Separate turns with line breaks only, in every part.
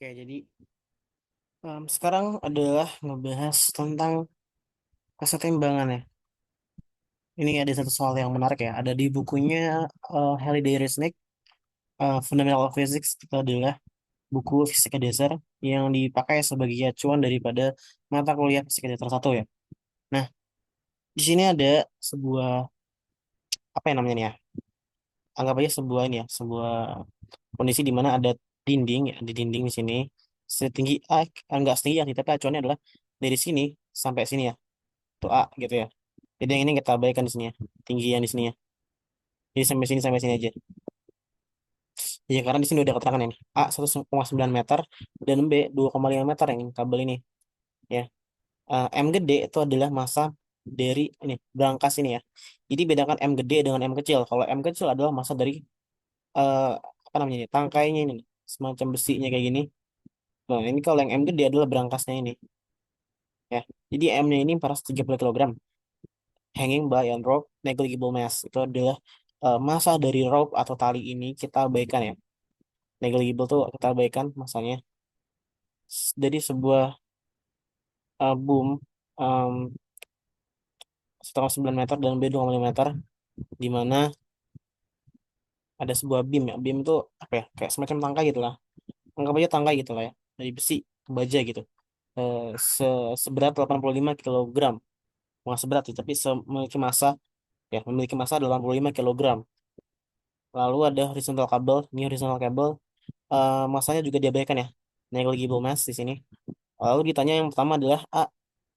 Oke, jadi sekarang adalah ngebahas tentang kesetimbangan ya. Ini ada satu soal yang menarik ya. Ada di bukunya Halliday Resnick, Fundamental of Physics. Itu adalah buku fisika dasar yang dipakai sebagai acuan daripada mata kuliah fisika dasar satu ya. Nah, di sini ada sebuah apa yang namanya nih ya? Anggap aja sebuah ini ya, sebuah kondisi di mana ada dinding ya, di dinding di sini setinggi enggak setinggi yang tapi acuannya adalah dari sini sampai sini ya. Itu A gitu ya. Jadi yang ini kita abaikan di sini ya. Tinggi yang di sini ya. Jadi sampai sini aja. Ya karena di sini udah keterangan ini. A 1,9 meter dan B 2,5 meter yang kabel ini ya. M gede itu adalah massa dari ini brankas ini ya. Jadi bedakan M gede dengan M kecil. Kalau M kecil adalah massa dari eh, apa namanya ini? Tangkainya ini nih. Semacam besinya kayak gini. Nah, ini kalau yang M gede adalah brankasnya ini ya. Jadi M-nya ini 430 kilogram. Hanging by and rope negligible mass itu adalah massa dari rope atau tali ini kita abaikan ya. Negligible tuh kita abaikan massanya dari sebuah boom um, 1,9 meter dan B 2,5 meter di mana ada sebuah beam ya. Beam itu apa ya, kayak semacam tangkai gitu lah, anggap aja tangkai gitu lah ya, dari besi ke baja gitu. Eh, se Seberat 85 kilogram, bukan seberat sih tapi memiliki massa ya, memiliki massa 85 kilogram. Lalu ada horizontal kabel, ini horizontal kabel, masanya juga diabaikan ya, negligible mass di sini. Lalu ditanya yang pertama adalah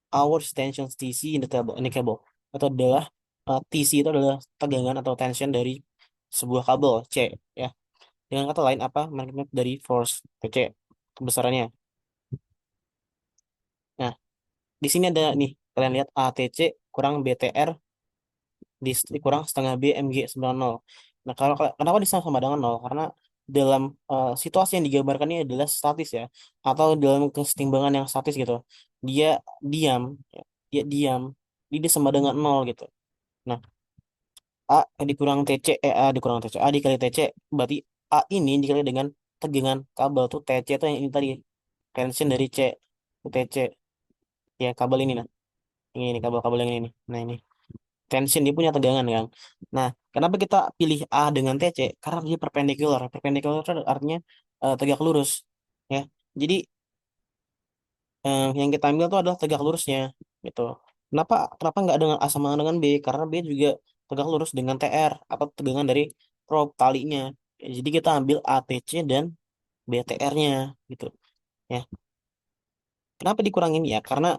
hours tension TC in the cable, ini kabel. Itu adalah TC itu adalah tegangan atau tension dari sebuah kabel C ya. Dengan kata lain apa magnitude dari force PC kebesarannya. Nah, di sini ada nih, kalian lihat ATC kurang BTR kurang setengah B MG sama dengan 0. Nah, kalau kenapa disama sama dengan 0? Karena dalam situasi yang digambarkan ini adalah statis ya, atau dalam kesetimbangan yang statis gitu. Dia diam, ya. Dia diam, dia sama dengan 0 gitu. Nah, A dikurang TC, A dikurang TC, A dikali TC, berarti A ini dikali dengan tegangan kabel tuh TC itu yang ini tadi, tension dari C ke TC, ya kabel ini nah. Ini kabel-kabel yang ini nih. Nah, ini tension dia punya tegangan kan. Nah, kenapa kita pilih A dengan TC? Karena dia perpendicular. Perpendicular itu artinya tegak lurus. Ya, jadi yang kita ambil itu adalah tegak lurusnya, gitu. Kenapa kenapa nggak dengan A sama dengan B? Karena B juga tegak lurus dengan TR atau tegangan dari probe talinya. Ya, jadi kita ambil ATC dan BTR-nya, gitu. Ya, kenapa dikurangin ya? Karena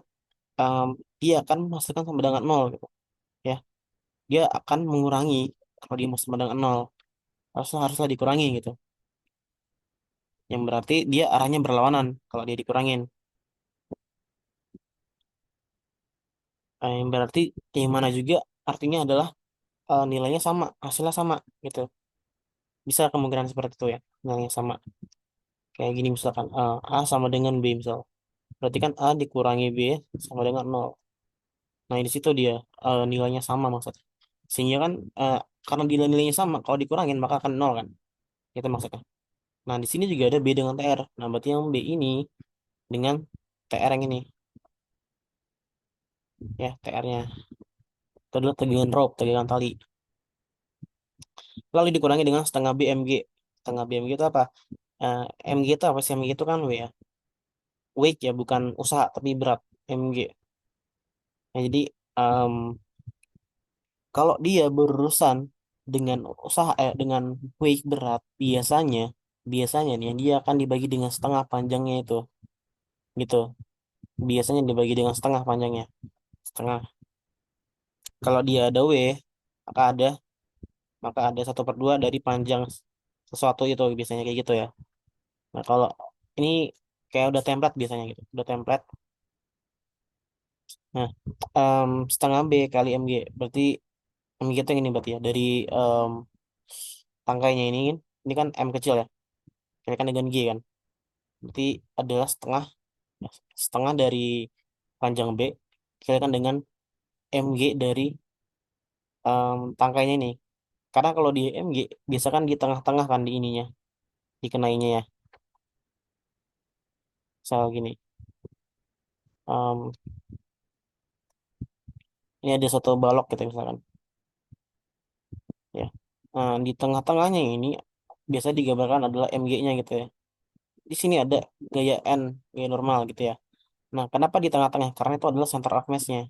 em, dia akan menghasilkan sama dengan nol, gitu. Ya, dia akan mengurangi kalau dia mau sama dengan nol. Haruslah dikurangi gitu. Yang berarti dia arahnya berlawanan kalau dia dikurangin. Yang berarti yang mana juga artinya adalah nilainya sama, hasilnya sama gitu. Bisa kemungkinan seperti itu ya, nilainya sama. Kayak gini misalkan A sama dengan B misal. Berarti kan A dikurangi B sama dengan nol. Nah, di situ dia nilainya sama maksudnya. Sehingga kan karena nilainya sama, kalau dikurangin maka akan nol kan. Itu maksudnya. Nah, di sini juga ada B dengan TR. Nah, berarti yang B ini dengan TR yang ini ya, TR-nya. Itu adalah tegangan rope, tegangan tali. Lalu dikurangi dengan setengah BMG. Setengah BMG itu apa? Eh, MG itu apa sih? MG itu kan W ya. Weight ya, bukan usaha, tapi berat. MG. Nah, jadi em, kalau dia berurusan dengan usaha, dengan weight berat, biasanya, biasanya nih, dia akan dibagi dengan setengah panjangnya itu. Gitu. Biasanya dibagi dengan setengah panjangnya. Setengah. Kalau dia ada W, maka ada, maka ada 1/2 dari panjang sesuatu itu, biasanya kayak gitu ya. Nah, kalau ini kayak udah template biasanya gitu, udah template. Nah, setengah B kali MG berarti MG itu yang ini berarti ya, dari em, tangkainya ini kan M kecil ya, kalikan dengan G kan, berarti adalah setengah, setengah dari panjang B kalikan dengan MG dari tangkainya ini. Karena kalau di MG biasa kan di tengah-tengah kan di ininya, dikenainya ya. Misal gini, em, ini ada satu balok gitu misalkan, ya. Nah, di tengah-tengahnya ini biasa digambarkan adalah MG-nya gitu ya. Di sini ada gaya N, gaya normal gitu ya. Nah, kenapa di tengah-tengah? Karena itu adalah center of mass-nya,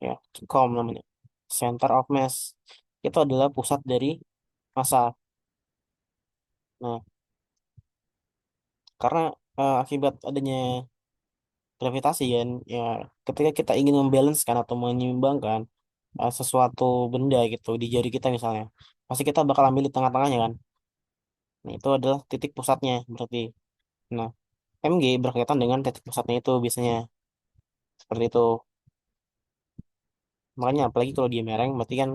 ya, COM namanya. Center of mass itu adalah pusat dari massa. Nah, karena akibat adanya gravitasi kan, ya, ketika kita ingin membalancekan atau menyeimbangkan sesuatu benda gitu di jari kita misalnya, pasti kita bakal ambil di tengah-tengahnya kan. Nah, itu adalah titik pusatnya berarti. Nah, MG berkaitan dengan titik pusatnya itu biasanya seperti itu. Makanya apalagi kalau dia mereng, berarti kan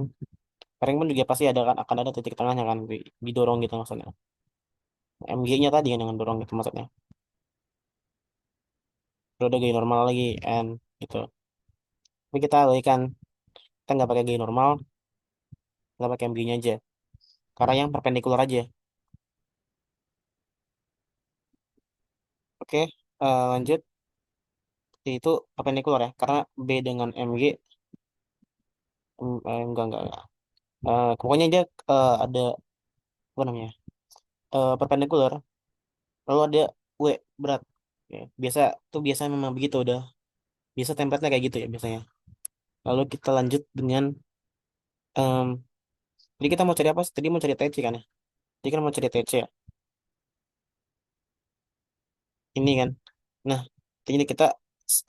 mereng pun juga pasti ada kan, akan ada titik tengahnya kan, didorong gitu maksudnya. MG-nya tadi kan dengan dorong gitu maksudnya. Kalau udah gaya normal lagi N gitu. Tapi kita alihkan, kita nggak pakai gaya normal, kita pakai MG-nya aja. Karena yang perpendikular aja. Oke, lanjut. Itu perpendikular ya, karena B dengan MG, enggak. Pokoknya dia ada apa namanya? Perpendikular, lalu ada W berat. Ya, biasa memang begitu udah. Biasa template-nya kayak gitu ya biasanya. Lalu kita lanjut dengan em, jadi kita mau cari apa sih? Tadi mau cari TC kan ya? Jadi kan mau cari TC ya. Ini kan. Nah, jadi kita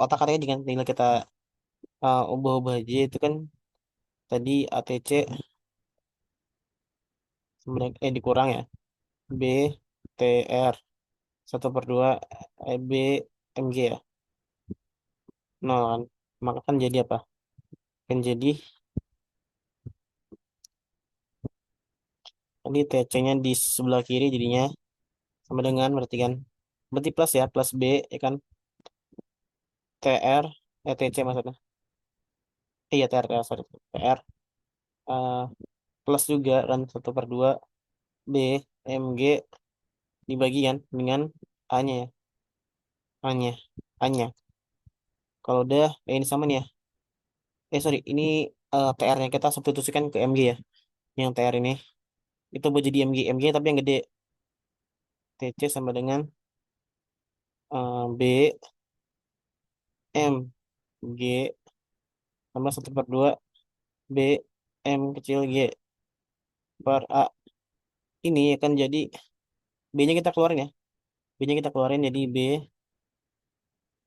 otak-atiknya aja kan tinggal kita ubah-ubah aja itu kan tadi ATC sebenarnya dikurang ya. B TR 1/2 B MG ya. Nol kan. Maka kan jadi apa? Kan jadi tadi TC-nya di sebelah kiri jadinya sama dengan berarti kan. Berarti plus ya, plus B ya kan. TR TC maksudnya. Iya TR, sorry. TR eh, plus juga kan 1/2 B MG dibagikan dengan A-nya ya. A-nya. A-nya. Kalau udah ini sama nih ya. Sorry, ini TR-nya kita substitusikan ke MG ya. Yang TR ini itu buat jadi MG tapi yang gede. TC sama dengan B M G tambah 1/2 B M kecil G per A. Ini akan jadi B-nya kita keluarin ya. B-nya kita keluarin jadi B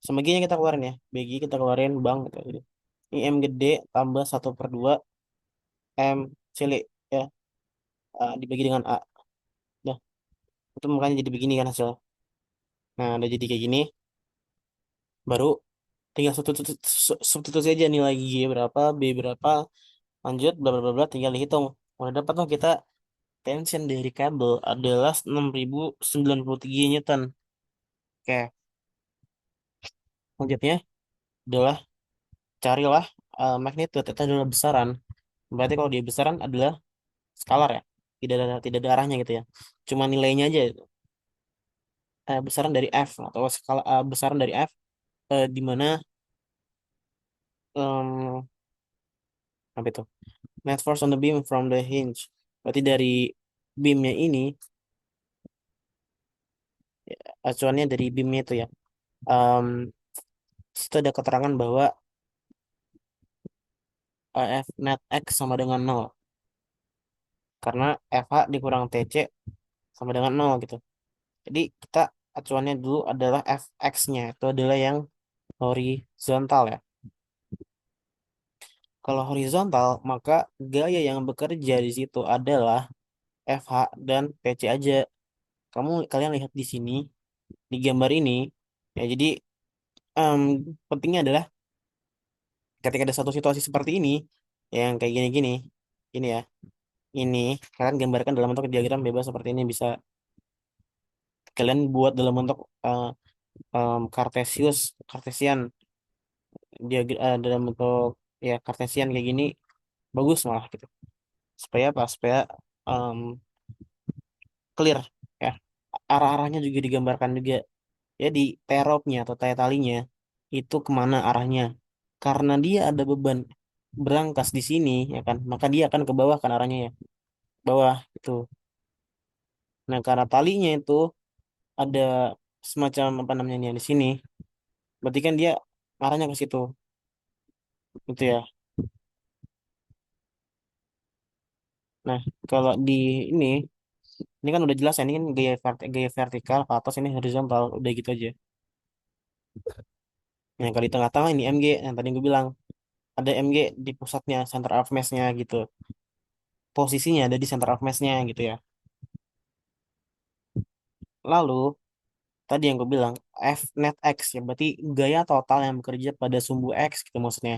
sama G-nya kita keluarin ya. BG kita keluarin bang gitu. Jadi, ini M gede tambah 1/2 M cilik ya. Dibagi dengan A. Nah, itu makanya jadi begini kan hasil. Nah, udah jadi kayak gini. Baru tinggal substitusi aja nilai G berapa, B berapa, lanjut bla bla bla bla, tinggal dihitung. Udah dapat tuh kita tension dari kabel adalah 6093 Newton. Oke, selanjutnya adalah carilah magnitude itu adalah besaran. Berarti kalau dia besaran adalah skalar ya. Tidak ada arahnya gitu ya. Cuma nilainya aja besaran dari F atau besaran dari F di mana em, apa itu? Net force on the beam from the hinge. Berarti dari beamnya ini, acuannya dari beamnya itu ya. Em, Situ ada keterangan bahwa F net X sama dengan nol. Karena FH dikurang TC sama dengan nol gitu. Jadi kita acuannya dulu adalah Fx-nya. Itu adalah yang horizontal ya. Kalau horizontal, maka gaya yang bekerja di situ adalah FH dan PC aja. Kalian lihat di sini, di gambar ini. Ya, jadi em, pentingnya adalah ketika ada satu situasi seperti ini, yang kayak gini-gini, ini ya, ini kalian gambarkan dalam bentuk diagram bebas seperti ini bisa kalian buat dalam bentuk Kartesian dalam bentuk ya Kartesian kayak gini bagus malah gitu. Supaya apa? Supaya em, clear ya. Arah-arahnya juga digambarkan juga Jadi teropnya atau talinya itu kemana arahnya? Karena dia ada beban berangkas di sini, ya kan? Maka dia akan ke bawah kan arahnya ya, bawah itu. Nah, karena talinya itu ada semacam apa namanya nih, di sini, berarti kan dia arahnya ke situ, gitu ya. Nah, kalau di ini, ini kan udah jelas ya, ini kan gaya vertikal ke atas, ini horizontal, udah gitu aja. Nah, kalau di tengah-tengah ini MG, yang tadi gue bilang ada MG di pusatnya, center of mass-nya gitu. Posisinya ada di center of mass-nya gitu ya. Lalu tadi yang gue bilang F net X ya, berarti gaya total yang bekerja pada sumbu X gitu maksudnya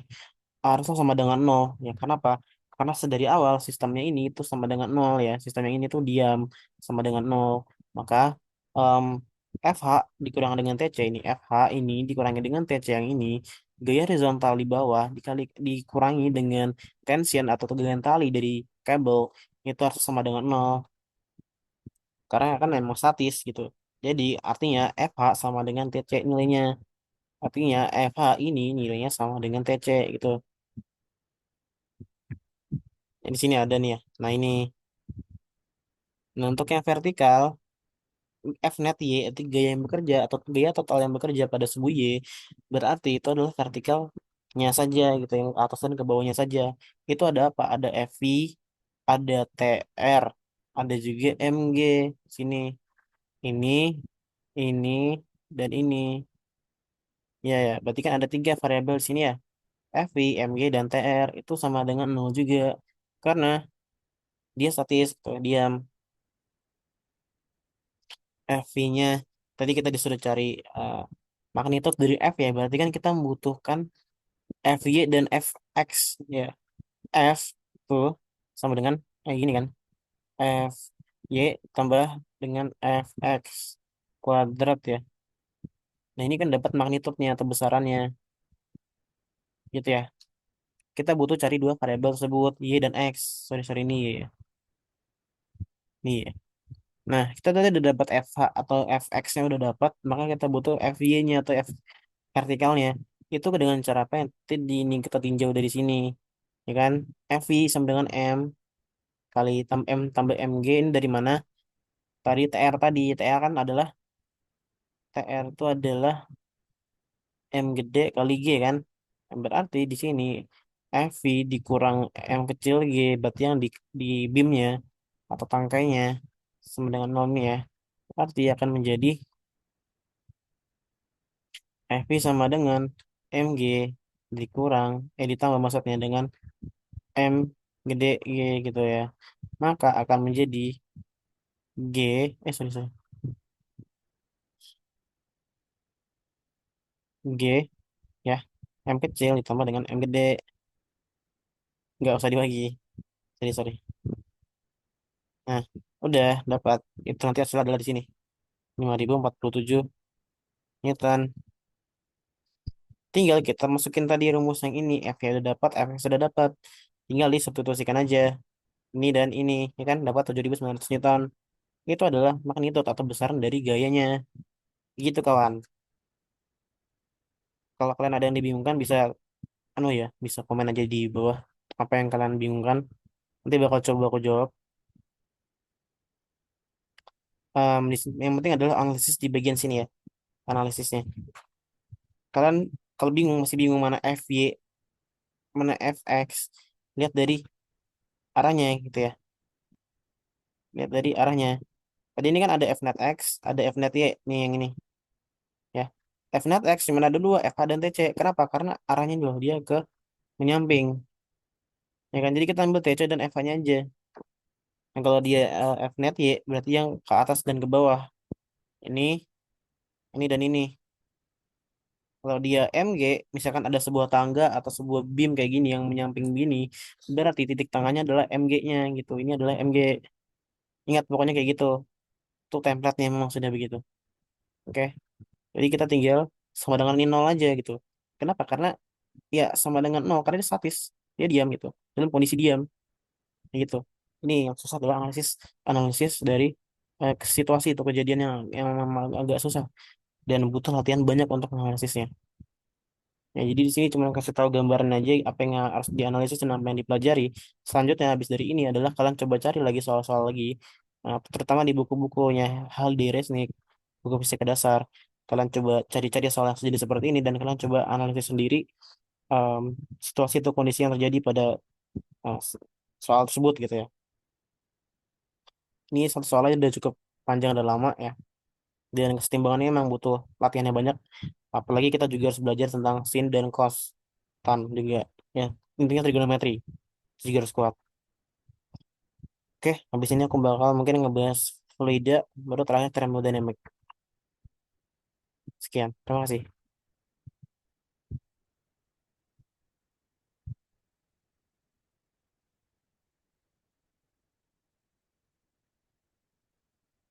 harusnya sama dengan nol ya. Kenapa? Karena sedari awal sistemnya ini itu sama dengan nol ya. Sistem yang ini tuh diam sama dengan nol. Maka em, FH dikurangi dengan TC ini, FH ini dikurangi dengan TC yang ini, gaya horizontal di bawah dikurangi dengan tension atau tegangan tali dari kabel itu harus sama dengan nol karena kan memang statis gitu. Jadi artinya FH sama dengan TC nilainya. Artinya FH ini nilainya sama dengan TC gitu. Di sini ada nih ya. Nah ini. Nah untuk yang vertikal, F net Y itu gaya yang bekerja atau gaya total yang bekerja pada subu Y berarti itu adalah vertikalnya saja gitu yang atas dan ke bawahnya saja. Itu ada apa? Ada FV, ada TR, ada juga MG sini. Ini, ini, dan ini. Ya, ya, berarti kan ada tiga variabel sini ya. FV, MG, dan TR itu sama dengan nol juga. Karena dia statis, tuh, diam. FV-nya, tadi kita disuruh cari uh, magnitud dari F ya. Berarti kan kita membutuhkan FY dan FX. Ya, F tuh sama dengan, gini kan. FY tambah dengan FX kuadrat ya. Nah, ini kan dapat magnitudnya atau besarannya. Gitu ya. Kita butuh cari dua variabel tersebut, Y dan X. Sorry, sorry, ini Y ya. Ini Y. Nah, kita tadi udah dapat FH atau FX-nya udah dapat, maka kita butuh FY-nya atau F vertikalnya. Itu dengan cara apa yang tadi ini kita tinjau dari sini. Ya kan? FY sama dengan M kali M tambah MG ini dari mana? Tadi TR tadi. TR kan adalah TR itu adalah M gede kali G kan? Berarti di sini FV dikurang M kecil G, berarti yang di beamnya atau tangkainya sama dengan nol nih ya. Berarti akan menjadi FV sama dengan MG dikurang, ditambah maksudnya dengan M gede G gitu ya. Maka akan menjadi G, sorry, sorry, G ya, M kecil ditambah dengan M gede. Nggak usah dibagi. Sorry, sorry. Nah, udah dapat. Itu nanti hasil adalah di sini. 5047 Newton. Tinggal kita masukin tadi rumus yang ini. F ya udah dapat, F yang sudah dapat. Tinggal disubstitusikan aja. Ini dan ini. Ya kan, dapat 7900 Newton. Itu adalah magnitud atau besaran dari gayanya. Gitu kawan. Kalau kalian ada yang dibingungkan bisa anu ya, bisa komen aja di bawah apa yang kalian bingungkan. Nanti bakal coba aku jawab. Yang penting adalah analisis di bagian sini ya, analisisnya. Kalian kalau bingung masih bingung mana FY, mana FX, lihat dari arahnya gitu ya. Lihat dari arahnya. Tadi ini kan ada F net X, ada F net Y nih yang ini ya. F net X cuma ada dua, FH dan TC. Kenapa? Karena arahnya loh dia ke menyamping. Ya kan? Jadi kita ambil TC dan FH-nya aja. Nah, kalau dia F net Y berarti yang ke atas dan ke bawah. Ini, ini dan ini. Kalau dia MG, misalkan ada sebuah tangga atau sebuah beam kayak gini yang menyamping gini, berarti titik tengahnya adalah MG-nya gitu. Ini adalah MG. Ingat pokoknya kayak gitu. Itu template-nya memang sudah begitu. Oke. Jadi kita tinggal sama dengan ini nol aja gitu. Kenapa? Karena ya sama dengan nol karena dia statis. Dia diam gitu. Dalam kondisi diam gitu. Ini yang susah adalah analisis analisis dari situasi atau kejadian yang memang agak susah. dan butuh latihan banyak untuk menganalisisnya. Ya, jadi di sini cuma kasih tahu gambaran aja apa yang harus dianalisis dan apa yang dipelajari. Selanjutnya habis dari ini adalah kalian coba cari lagi soal-soal lagi, terutama di buku-bukunya Hal di Resnick, buku fisika dasar. Kalian coba cari-cari soal yang jadi seperti ini dan kalian coba analisis sendiri em, situasi atau kondisi yang terjadi pada eh, s- soal tersebut gitu ya. Ini satu soalnya udah cukup panjang dan lama ya. Dan kesetimbangannya memang butuh latihannya banyak. Apalagi kita juga harus belajar tentang sin dan cos tan juga. Ya, intinya trigonometri. Itu juga harus kuat. Oke, habis ini aku bakal mungkin ngebahas fluida, baru terakhir thermodynamic. Sekian, terima kasih.